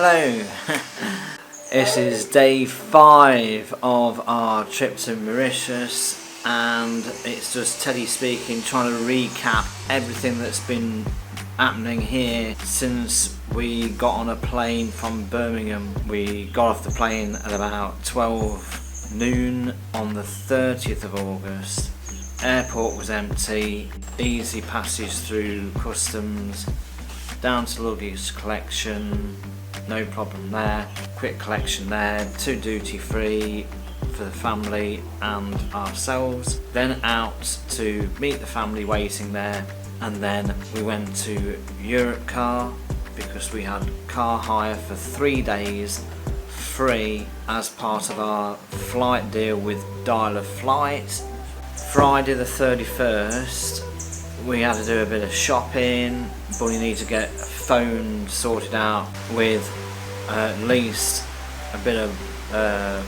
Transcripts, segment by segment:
Hello! This is day 5 of our trip to Mauritius, and it's just Teddy speaking, trying to recap everything that's been happening here since we got on a plane from Birmingham. We got off the plane at about 12 noon on the 30th of August. Airport was empty, easy passage through customs, down to luggage collection, no problem there, quick collection there, to duty free for the family and ourselves, then out to meet the family waiting there, and then we went to Europe Car because we had car hire for 3 days free as part of our flight deal with Dial Flight. Friday the 31st we had to do a bit of shopping, but we need to get a phone sorted out with at least a bit of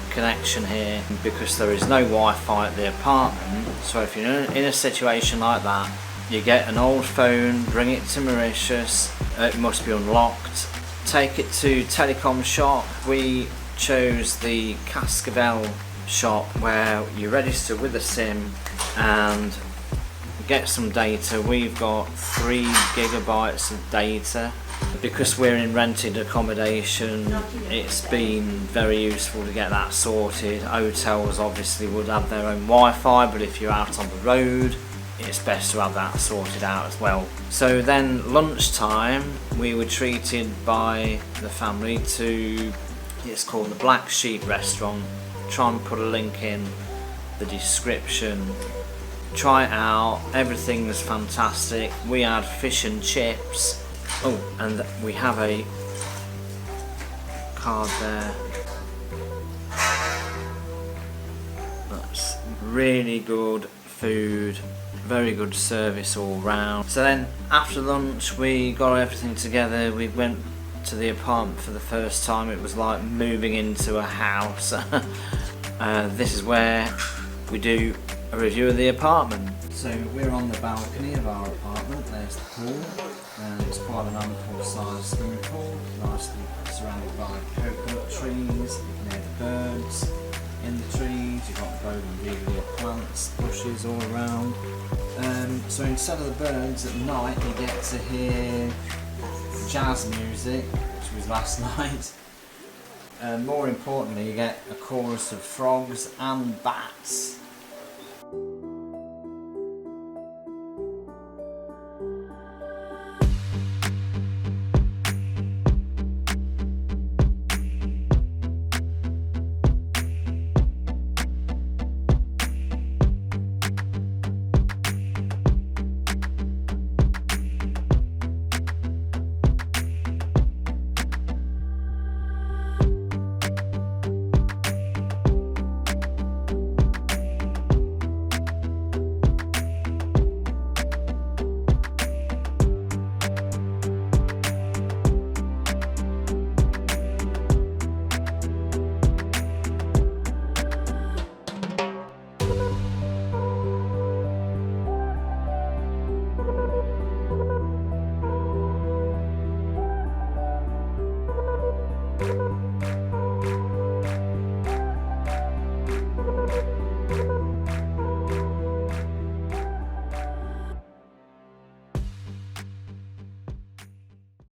connection here because there is no Wi-Fi at the apartment. So if you're in a situation like that, you get an old phone, bring it to Mauritius, it must be unlocked, take it to telecom shop. We chose the Cascabel shop where you register with a SIM and get some data. We've got 3 gigabytes of data. Because we're in rented accommodation, it's been very useful to get that sorted. Hotels obviously would have their own Wi-Fi, but if you're out on the road, it's best to have that sorted out as well. So then lunchtime, we were treated by the family to, it's called the Black Sheep restaurant. Try and put a link in the description. Try it out, everything's fantastic. We had fish and chips. Oh, and we have a card there. That's really good food, very good service all round. So then after lunch we got everything together, we went to the apartment for the first time. It was like moving into a house. This is where we do a review of the apartment. So we're on the balcony of our apartment. There's the pool, and it's quite an ample sized swimming pool, nicely surrounded by coconut trees. You can hear the birds in the trees. You've got bougainvillea plants, bushes all around. So instead of the birds at night, you get to hear jazz music, which was last night. More importantly, you get a chorus of frogs and bats.